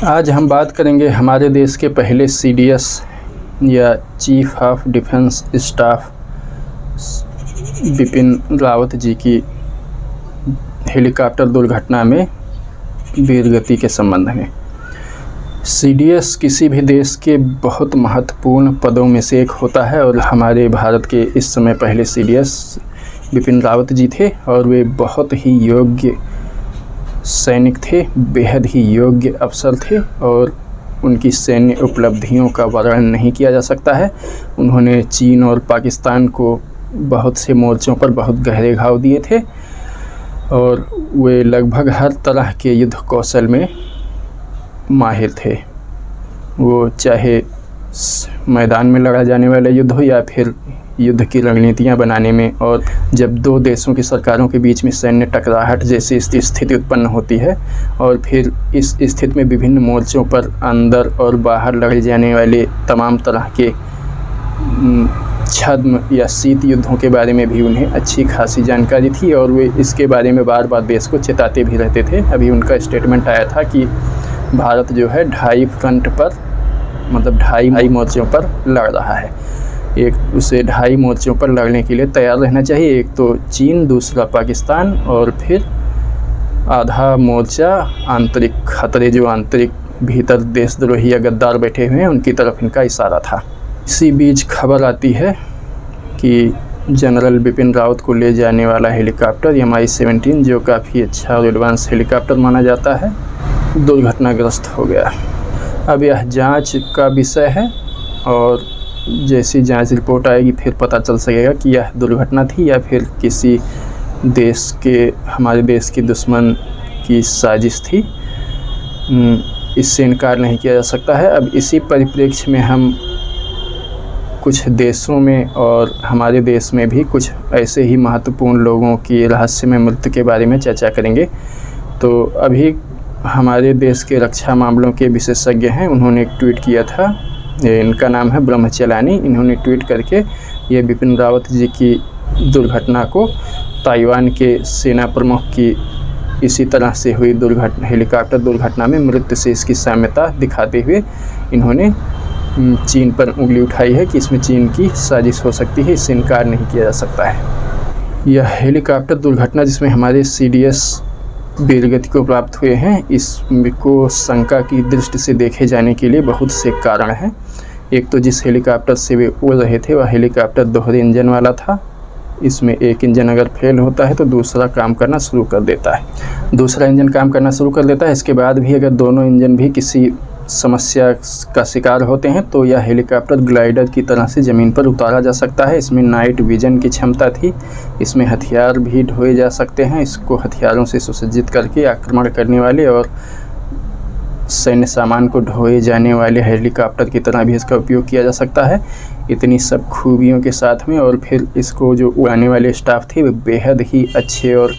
आज हम बात करेंगे हमारे देश के पहले सीडीएस या chief of defence staff Bipin Rawat ji की हेलीकॉप्टर दुर्घटना में वीरगति के संबंध में। सीडीएस किसी भी देश के बहुत महत्वपूर्ण पदों में से एक होता है और हमारे भारत के इस समय पहले सीडीएस बिपिन रावत जी थे और वे बहुत ही योग्य सैनिक थे, बेहद ही योग्य अफसर थे और उनकी सैन्य उपलब्धियों का वर्णन नहीं किया जा सकता है। उन्होंने चीन और पाकिस्तान को बहुत से मोर्चों पर बहुत गहरे घाव दिए थे और वे लगभग हर तरह के युद्ध कौशल में माहिर थे। वो चाहे मैदान में लड़ा जाने वाला युद्ध हो या फिर युद्ध की रणनीतियाँ बनाने में, और जब दो देशों की सरकारों के बीच में सैन्य टकराहट जैसी स्थिति उत्पन्न होती है और फिर इस स्थिति में विभिन्न मोर्चों पर अंदर और बाहर लड़े जाने वाले तमाम तरह के छद्म या शीत युद्धों के बारे में भी उन्हें अच्छी खासी जानकारी थी और वे इसके बारे में बार बार देश को चेताते भी रहते थे। अभी उनका स्टेटमेंट आया था कि भारत जो है 2.5 फ्रंट पर, मतलब 2.5 मोर्चों पर लड़ रहा है। एक उसे 2.5 मोर्चों पर लड़ने के लिए तैयार रहना चाहिए, एक तो चीन, दूसरा पाकिस्तान और फिर आधा मोर्चा आंतरिक खतरे, जो आंतरिक भीतर देशद्रोही या गद्दार बैठे हुए हैं उनकी तरफ इनका इशारा था। इसी बीच खबर आती है कि जनरल बिपिन रावत को ले जाने वाला हेलीकॉप्टर Mi-17, जो काफ़ी अच्छा और एडवांस हेलीकॉप्टर माना जाता है, दुर्घटनाग्रस्त हो गया। अब यह जांच का विषय है और जैसी जांच रिपोर्ट आएगी फिर पता चल सकेगा कि यह दुर्घटना थी या फिर किसी देश के, हमारे देश के दुश्मन की साजिश थी। इससे इनकार नहीं किया जा सकता है। अब इसी परिप्रेक्ष्य में हम कुछ देशों में और हमारे देश में भी कुछ ऐसे ही महत्वपूर्ण लोगों की रहस्यमय मृत्यु के बारे में चर्चा करेंगे। तो अभी हमारे देश के रक्षा मामलों के विशेषज्ञ हैं, उन्होंने एक ट्वीट किया था, इनका नाम है ब्रह्मचलानी। इन्होंने ट्वीट करके ये बिपिन रावत जी की दुर्घटना को ताइवान के सेना प्रमुख की इसी तरह से हुई हेलीकॉप्टर दुर्घटना में मृत्यु से इसकी साम्यता दिखाते हुए इन्होंने चीन पर उंगली उठाई है कि इसमें चीन की साजिश हो सकती है। इससे इनकार नहीं किया जा सकता है। यह हेलीकॉप्टर दुर्घटना जिसमें हमारे सीडीएस वीरगति को प्राप्त हुए हैं, इसको शंका की दृष्टि से देखे जाने के लिए बहुत से कारण हैं। एक तो जिस हेलीकॉप्टर से वे उड़ रहे थे वह हेलीकॉप्टर दोहरे इंजन वाला था। इसमें एक इंजन अगर फेल होता है तो दूसरा काम करना शुरू कर देता है, दूसरा इंजन काम करना शुरू कर देता है। इसके बाद भी अगर दोनों इंजन भी किसी समस्या का शिकार होते हैं तो यह हेलीकॉप्टर ग्लाइडर की तरह से ज़मीन पर उतारा जा सकता है। इसमें नाइट विजन की क्षमता थी, इसमें हथियार भी ढोए जा सकते हैं। इसको हथियारों से सुसज्जित करके आक्रमण करने वाले और सैन्य सामान को ढोए जाने वाले हेलीकॉप्टर की तरह भी इसका उपयोग किया जा सकता है। इतनी सब खूबियों के साथ में, और फिर इसको जो उड़ाने वाले स्टाफ थे वे बेहद ही अच्छे और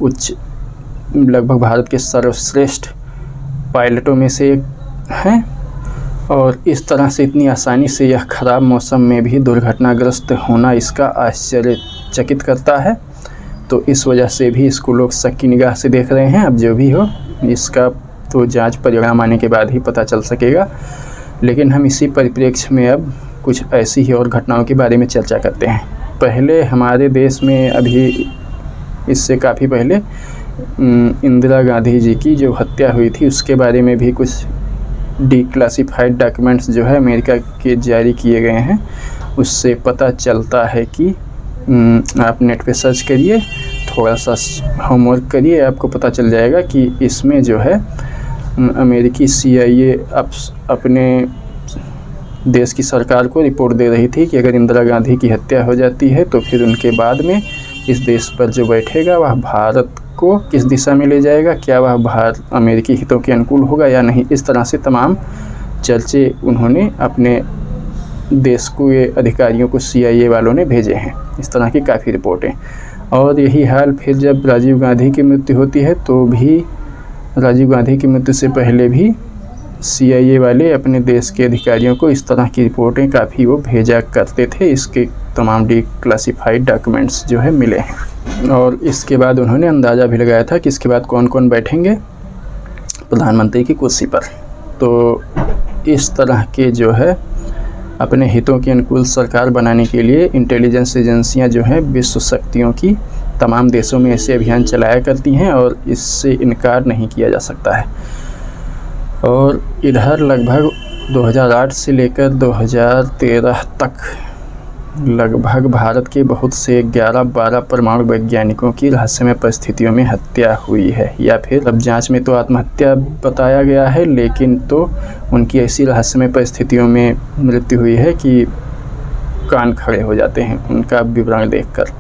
उच्च, लगभग भारत के सर्वश्रेष्ठ पायलटों में से एक हैं और इस तरह से इतनी आसानी से यह ख़राब मौसम में भी दुर्घटनाग्रस्त होना इसका आश्चर्यचकित करता है। तो इस वजह से भी इसको लोग शक की निगाह से देख रहे हैं। अब जो भी हो, इसका तो जांच परिणाम आने के बाद ही पता चल सकेगा। लेकिन हम इसी परिप्रेक्ष्य में अब कुछ ऐसी ही और घटनाओं के बारे में चर्चा करते हैं। पहले हमारे देश में, अभी इससे काफ़ी पहले इंदिरा गांधी जी की जो हत्या हुई थी उसके बारे में भी कुछ डिक्लासिफाइड डॉक्यूमेंट्स जो है अमेरिका के जारी किए गए हैं। उससे पता चलता है कि आप नेट पे सर्च करिए, थोड़ा सा होमवर्क करिए, आपको पता चल जाएगा कि इसमें जो है अमेरिकी CIA अपने देश की सरकार को रिपोर्ट दे रही थी कि अगर इंदिरा गांधी की हत्या हो जाती है तो फिर उनके बाद में इस देश पर जो बैठेगा वह भारत को किस दिशा में ले जाएगा, क्या वह भारत अमेरिकी हितों के अनुकूल होगा या नहीं। इस तरह से तमाम चर्चे उन्होंने अपने देश को, ये अधिकारियों को CIA वालों ने भेजे हैं। इस तरह की काफ़ी रिपोर्टें। और यही हाल फिर जब राजीव गांधी की मृत्यु होती है तो भी राजीव गांधी की मृत्यु से पहले भी CIA वाले अपने देश के अधिकारियों को इस तरह की रिपोर्टें काफ़ी वो भेजा करते थे। इसके तमाम डिक्लासिफाइड डॉक्यूमेंट्स जो है मिले हैं। और इसके बाद उन्होंने अंदाज़ा भी लगाया था कि इसके बाद कौन कौन बैठेंगे प्रधानमंत्री की कुर्सी पर। तो इस तरह के जो है अपने हितों के अनुकूल सरकार बनाने के लिए इंटेलिजेंस एजेंसियां जो हैं विश्व शक्तियों की तमाम देशों में ऐसे अभियान चलाया करती हैं और इससे इनकार नहीं किया जा सकता है। और इधर लगभग 2008 से लेकर 2013 तक लगभग भारत के बहुत से 11-12 परमाणु वैज्ञानिकों की रहस्यमय परिस्थितियों में हत्या हुई है, या फिर अब जांच में तो आत्महत्या बताया गया है, लेकिन तो उनकी ऐसी रहस्यमय परिस्थितियों में मृत्यु हुई है कि कान खड़े हो जाते हैं उनका विवरण देखकर।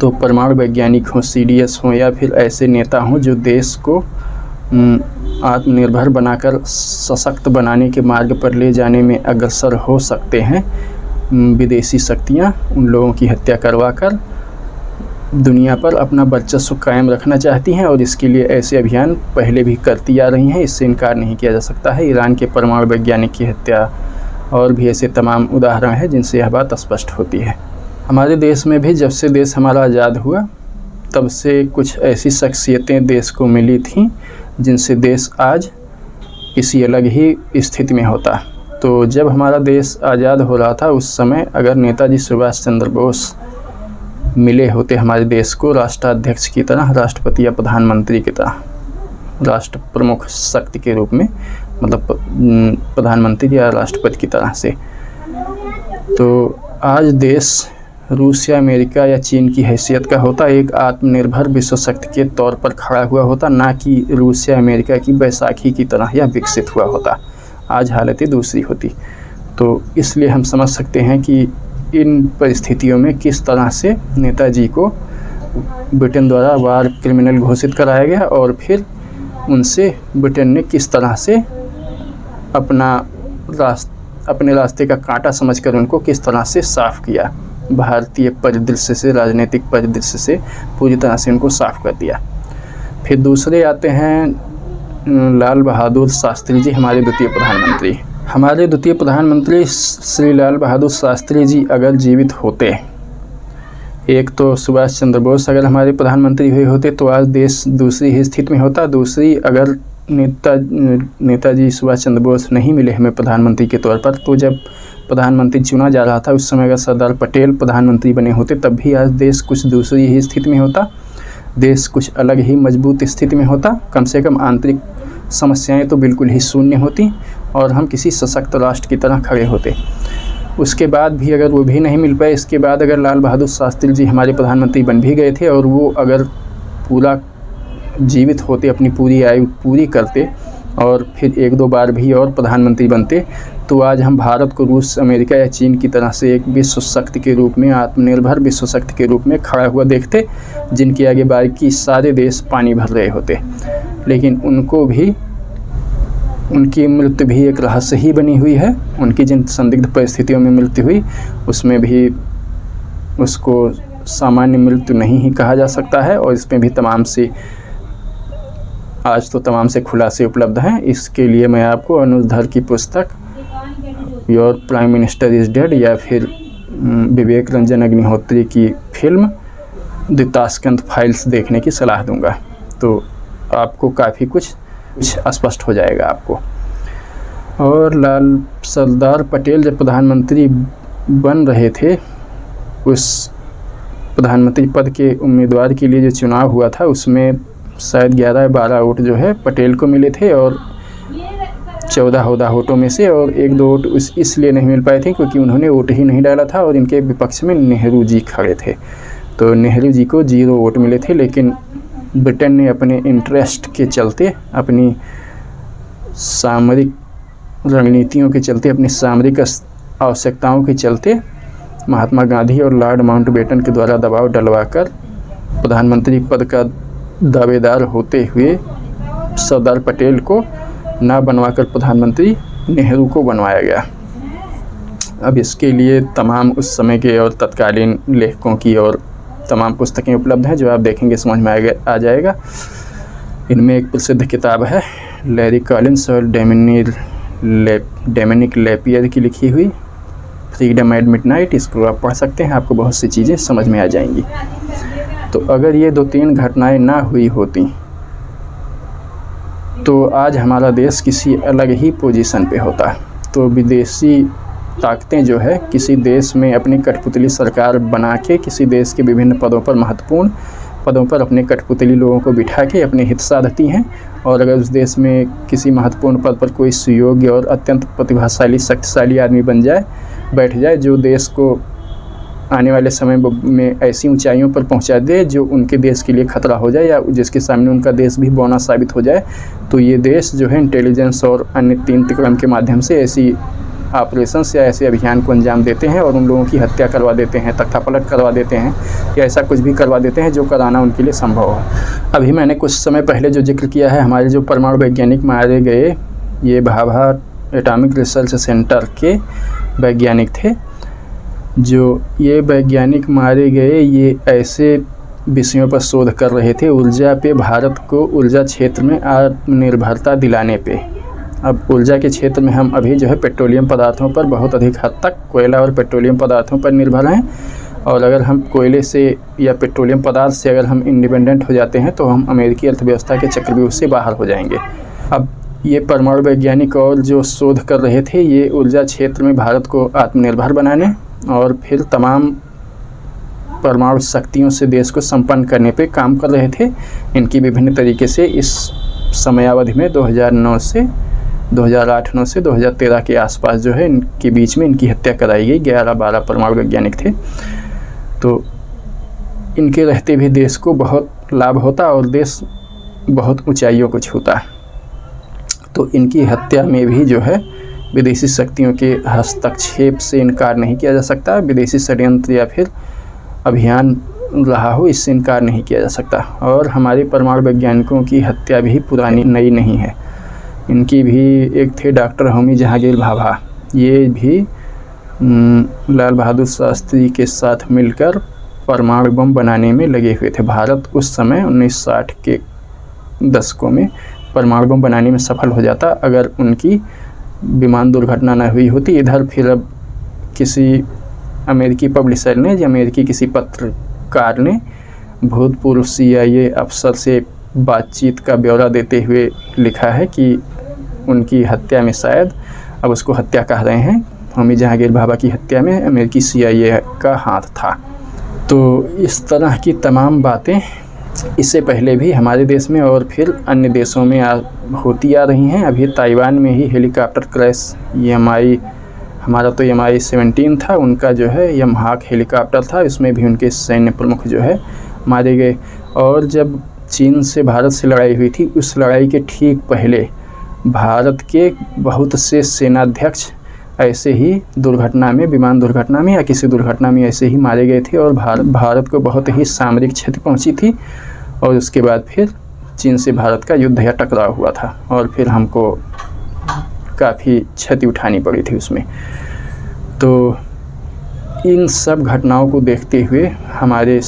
तो परमाणु वैज्ञानिक हों, CDS हों, या फिर ऐसे नेता हों जो देश को आत्मनिर्भर बनाकर सशक्त बनाने के मार्ग पर ले जाने में अग्रसर हो सकते हैं, विदेशी शक्तियां उन लोगों की हत्या करवाकर दुनिया पर अपना वर्चस्व कायम रखना चाहती हैं और इसके लिए ऐसे अभियान पहले भी करती आ रही हैं, इससे इनकार नहीं किया जा सकता है। ईरान के परमाणु वैज्ञानिक की हत्या और भी ऐसे तमाम उदाहरण हैं जिनसे यह बात स्पष्ट होती है। हमारे देश में भी जब से देश हमारा आज़ाद हुआ तब से कुछ ऐसी शख्सियतें देश को मिली थीं जिनसे देश आज किसी अलग ही स्थिति में होता। तो जब हमारा देश आज़ाद हो रहा था उस समय अगर नेताजी सुभाष चंद्र बोस मिले होते हमारे देश को राष्ट्राध्यक्ष की तरह, राष्ट्रपति या प्रधानमंत्री की तरह, राष्ट्र प्रमुख शक्ति के रूप में, मतलब प्रधानमंत्री या राष्ट्रपति की तरह से, तो आज देश रूस या अमेरिका या चीन की हैसियत का होता, एक आत्मनिर्भर विश्व शक्ति के तौर पर खड़ा हुआ होता, ना कि रूस या अमेरिका की बैसाखी की तरह या विकसित हुआ होता। आज हालतें दूसरी होती। तो इसलिए हम समझ सकते हैं कि इन परिस्थितियों में किस तरह से नेताजी को ब्रिटेन द्वारा वार क्रिमिनल घोषित कराया गया और फिर उनसे ब्रिटेन ने किस तरह से अपने रास्ते का कांटा समझकर उनको किस तरह से साफ़ किया, भारतीय परिदृश्य से, राजनीतिक परिदृश्य से पूरी तरह से उनको साफ़ कर दिया। फिर दूसरे आते हैं लाल बहादुर शास्त्री जी, हमारे द्वितीय प्रधानमंत्री। हमारे द्वितीय प्रधानमंत्री श्री लाल बहादुर शास्त्री जी अगर जीवित होते, एक तो सुभाष चंद्र बोस अगर हमारे प्रधानमंत्री हुए होते तो आज देश दूसरी ही स्थिति में होता। दूसरी, अगर नेताजी सुभाष चंद्र बोस नहीं मिले हमें प्रधानमंत्री के तौर पर, तो जब प्रधानमंत्री चुना जा रहा था उस समय अगर सरदार पटेल प्रधानमंत्री बने होते तब भी आज देश कुछ दूसरी ही स्थिति में होता, देश कुछ अलग ही मजबूत स्थिति में होता। कम से कम आंतरिक समस्याएं तो बिल्कुल ही शून्य होती और हम किसी सशक्त राष्ट्र की तरह खड़े होते। उसके बाद भी अगर वो भी नहीं मिल पाए, इसके बाद अगर लाल बहादुर शास्त्री जी हमारे प्रधानमंत्री बन भी गए थे और वो अगर पूरा जीवित होते, अपनी पूरी आयु पूरी करते और फिर 1-2 बार भी और प्रधानमंत्री बनते, तो आज हम भारत को रूस, अमेरिका या चीन की तरह से एक विश्व शक्ति के रूप में, आत्मनिर्भर विश्व शक्ति के रूप में खड़ा हुआ देखते, जिनके आगे बाकी सारे देश पानी भर रहे होते। लेकिन उनको भी, उनकी मृत्यु भी एक रहस्य ही बनी हुई है। उनकी जिन संदिग्ध परिस्थितियों में मृत्यु हुई उसमें भी उसको सामान्य मृत्यु नहीं ही कहा जा सकता है और इसमें भी आज तो तमाम से खुलासे उपलब्ध हैं। इसके लिए मैं आपको अनुज धर की पुस्तक your prime minister is dead या फिर विवेक रंजन अग्निहोत्री की फिल्म द ताशकंद फाइल्स देखने की सलाह दूंगा, तो आपको काफ़ी कुछ स्पष्ट हो जाएगा आपको। और सरदार पटेल जब प्रधानमंत्री बन रहे थे, उस प्रधानमंत्री पद के उम्मीदवार के लिए जो चुनाव हुआ था उसमें शायद 11-12 वोट जो है पटेल को मिले थे और 14 वोटों में से, और 1-2 वोट इसलिए नहीं मिल पाए थे क्योंकि उन्होंने वोट ही नहीं डाला था और इनके विपक्ष में नेहरू जी खड़े थे, तो नेहरू जी को 0 वोट मिले थे। लेकिन ब्रिटेन ने अपने इंटरेस्ट के चलते, अपनी सामरिक रणनीतियों के चलते, अपनी सामरिक आवश्यकताओं के चलते महात्मा गांधी और लॉर्ड माउंटबेटन के द्वारा दबाव डलवाकर प्रधानमंत्री पद का दावेदार होते हुए सरदार पटेल को ना बनवाकर प्रधानमंत्री नेहरू को बनवाया गया। अब इसके लिए तमाम उस समय के और तत्कालीन लेखकों की और तमाम पुस्तकें उपलब्ध हैं जो आप देखेंगे समझ में आ जाएगा। इनमें एक प्रसिद्ध किताब है लैरी कॉलिंस और डोमिनिक लेपियर की लिखी हुई फ्रीडम एट मिडनाइट, इसको आप पढ़ सकते हैं, आपको बहुत सी चीज़ें समझ में आ जाएंगी। तो अगर ये 2-3 घटनाएं ना हुई होती तो आज हमारा देश किसी अलग ही पोजीशन पे होता। तो विदेशी ताकतें जो है किसी देश में अपनी कठपुतली सरकार बना के किसी देश के विभिन्न पदों पर, महत्वपूर्ण पदों पर अपने कठपुतली लोगों को बिठा के अपने हित साधती हैं। और अगर उस देश में किसी महत्वपूर्ण पद पर कोई सुयोग्य और अत्यंत प्रतिभाशाली, शक्तिशाली आदमी बैठ जाए जो देश को आने वाले समय में ऐसी ऊंचाइयों पर पहुंचा दे जो उनके देश के लिए खतरा हो जाए या जिसके सामने उनका देश भी बौना साबित हो जाए, तो ये देश जो है इंटेलिजेंस और अन्य 3 क्रम के माध्यम से ऐसी ऑपरेशंस या ऐसे अभियान को अंजाम देते हैं और उन लोगों की हत्या करवा देते हैं, तख्तापलट करवा देते हैं या ऐसा कुछ भी करवा देते हैं जो कराना उनके लिए संभव है। अभी मैंने कुछ समय पहले जो जिक्र किया है, हमारे जो परमाणु वैज्ञानिक मारे गए, ये भाभा एटॉमिक रिसर्च सेंटर के वैज्ञानिक थे। जो ये वैज्ञानिक मारे गए, ये ऐसे विषयों पर शोध कर रहे थे, ऊर्जा पे, भारत को ऊर्जा क्षेत्र में आत्मनिर्भरता दिलाने पे। अब ऊर्जा के क्षेत्र में हम अभी जो है पेट्रोलियम पदार्थों पर बहुत अधिक हद तक, कोयला और पेट्रोलियम पदार्थों पर निर्भर हैं। और अगर हम कोयले से या पेट्रोलियम पदार्थ से अगर हम इंडिपेंडेंट हो जाते हैं तो हम अमेरिकी अर्थव्यवस्था के चक्रव्यूह से बाहर हो जाएंगे। अब ये परमाणु वैज्ञानिक और जो शोध कर रहे थे, ये ऊर्जा क्षेत्र में भारत को आत्मनिर्भर बनाने और फिर तमाम परमाणु शक्तियों से देश को संपन्न करने पे काम कर रहे थे। इनकी विभिन्न तरीके से इस समयावधि में 2009 से 2013 के आसपास जो है इनके बीच में इनकी हत्या कराई गई। 11-12 परमाणु वैज्ञानिक थे। तो इनके रहते भी देश को बहुत लाभ होता और देश बहुत ऊंचाइयों को छूता। तो इनकी हत्या में भी जो है विदेशी शक्तियों के हस्तक्षेप से इनकार नहीं किया जा सकता। विदेशी षड्यंत्र या फिर अभियान रहा हो, इससे इनकार नहीं किया जा सकता। और हमारे परमाणु वैज्ञानिकों की हत्या भी पुरानी नई नहीं है। इनकी भी एक थे डॉक्टर होमी जहांगीर भाभा, ये भी लाल बहादुर शास्त्री के साथ मिलकर परमाणु बम बनाने में लगे हुए थे। भारत उस समय 1960 के दशकों में परमाणु बम बनाने में सफल हो जाता अगर उनकी विमान दुर्घटना न हुई होती। इधर फिर अब किसी अमेरिकी पब्लिशर ने या अमेरिकी किसी पत्रकार ने भूतपूर्व CIA अफसर से बातचीत का ब्यौरा देते हुए लिखा है कि उनकी हत्या में शायद, अब उसको हत्या कह रहे हैं, होमी जहांगीर भाभा की हत्या में अमेरिकी CIA का हाथ था। तो इस तरह की तमाम बातें इससे पहले भी हमारे देश में और फिर अन्य देशों में होती आ रही हैं। अभी ताइवान में ही हेलीकॉप्टर क्रैश, हमारा तो MI-17 था, उनका जो है यमहाक हेलीकॉप्टर था, इसमें भी उनके सैन्य प्रमुख जो है मारे गए। और जब चीन से भारत से लड़ाई हुई थी, उस लड़ाई के ठीक पहले भारत के बहुत से सेनाध्यक्ष ऐसे ही दुर्घटना में, विमान दुर्घटना में या किसी दुर्घटना में ऐसे ही मारे गए थे और भारत को बहुत ही सामरिक क्षति पहुंची थी। और उसके बाद फिर चीन से भारत का युद्ध या टकराव हुआ था और फिर हमको काफ़ी क्षति उठानी पड़ी थी उसमें। तो इन सब घटनाओं को देखते हुए हमारे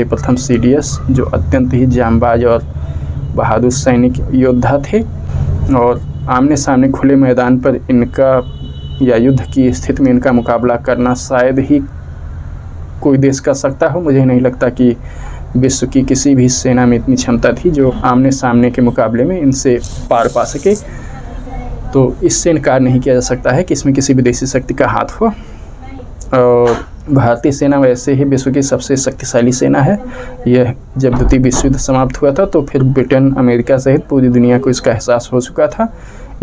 प्रथम CDS जो अत्यंत ही जांबाज और बहादुर सैनिक योद्धा थे और आमने सामने खुले मैदान पर इनका या युद्ध की स्थिति में इनका मुकाबला करना शायद ही कोई देश कर सकता हो। मुझे नहीं लगता कि विश्व की किसी भी सेना में इतनी क्षमता थी जो आमने सामने के मुकाबले में इनसे पार पा सके। तो इससे इनकार नहीं किया जा सकता है कि इसमें किसी विदेशी शक्ति का हाथ हो। और भारतीय सेना वैसे ही विश्व की सबसे शक्तिशाली सेना है। यह जब द्वितीय विश्व युद्ध समाप्त हुआ था तो फिर ब्रिटेन, अमेरिका सहित पूरी दुनिया को इसका एहसास हो चुका था।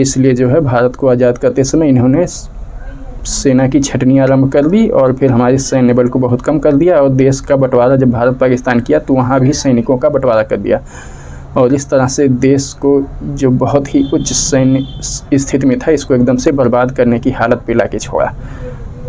इसलिए जो है भारत को आज़ाद करते समय इन्होंने सेना की छटनी आरंभ कर दी और फिर हमारे सैन्य बल को बहुत कम कर दिया और देश का बंटवारा जब भारत पाकिस्तान किया तो वहाँ भी सैनिकों का बंटवारा कर दिया। और इस तरह से देश को जो बहुत ही उच्च सैन्य स्थिति में था, इसको एकदम से बर्बाद करने की हालत पे लाके छोड़ा।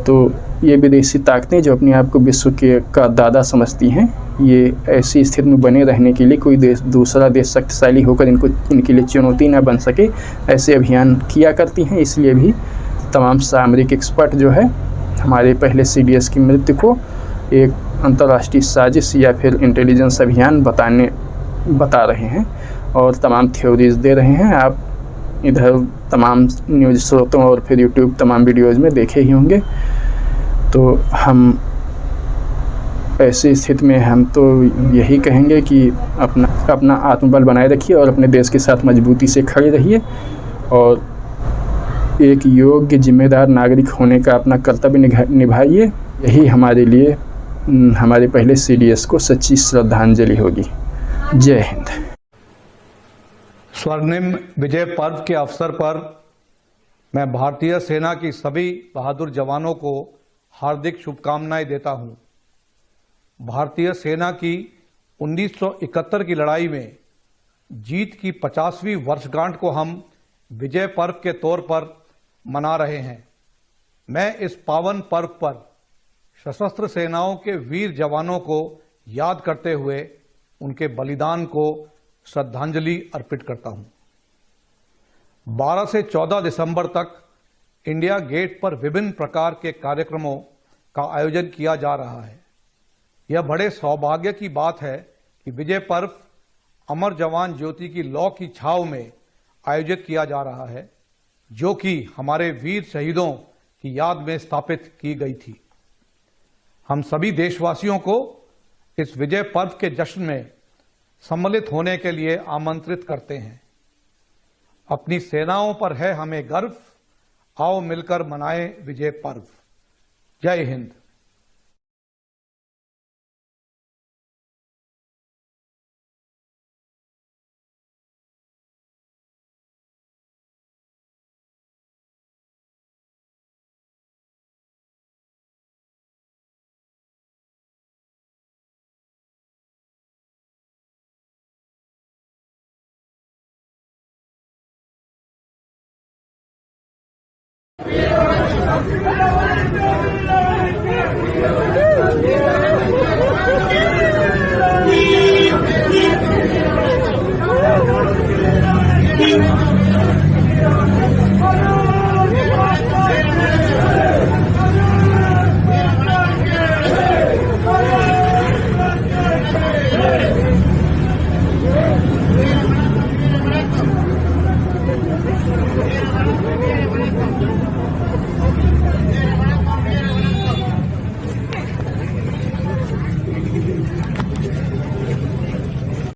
तो ये विदेशी ताकतें जो अपने आप को विश्व का दादा समझती हैं, ये ऐसी स्थिति में बने रहने के लिए कोई दूसरा देश शक्तिशाली होकर इनके लिए चुनौती न बन सके, ऐसे अभियान किया करती हैं। इसलिए भी तमाम सामरिक एक्सपर्ट जो है हमारे पहले CDS की मृत्यु को एक अंतर्राष्ट्रीय साजिश या फिर इंटेलिजेंस अभियान बता रहे हैं और तमाम थ्योरीज दे रहे हैं। आप इधर तमाम न्यूज़ स्रोतों और फिर YouTube तमाम वीडियोज़ में देखे ही होंगे। तो हम ऐसी स्थिति में हम तो यही कहेंगे कि अपना आत्मबल बनाए रखिए और अपने देश के साथ मजबूती से खड़े रहिए और एक योग्य जिम्मेदार नागरिक होने का अपना कर्तव्य निभाइए। यही हमारे लिए हमारे पहले CDS को सच्ची श्रद्धांजलि होगी। जय हिंद। स्वर्णिम विजय पर्व के अवसर पर मैं भारतीय सेना की सभी बहादुर जवानों को हार्दिक शुभकामनाएं देता हूं। भारतीय सेना की 1971 की लड़ाई में जीत की 50वीं वर्षगांठ को हम विजय पर्व के तौर पर मना रहे हैं। मैं इस पावन पर्व पर सशस्त्र सेनाओं के वीर जवानों को याद करते हुए उनके बलिदान को श्रद्धांजलि अर्पित करता हूं। 12 से 14 दिसंबर तक इंडिया गेट पर विभिन्न प्रकार के कार्यक्रमों का आयोजन किया जा रहा है। यह बड़े सौभाग्य की बात है कि विजय पर्व अमर जवान ज्योति की लौ की छाव में आयोजित किया जा रहा है, जो कि हमारे वीर शहीदों की याद में स्थापित की गई थी। हम सभी देशवासियों को इस विजय पर्व के जश्न में सम्मिलित होने के लिए आमंत्रित करते हैं। अपनी सेनाओं पर है हमें गर्व, आओ मिलकर मनाएं विजय पर्व। जय हिंद। Yeah.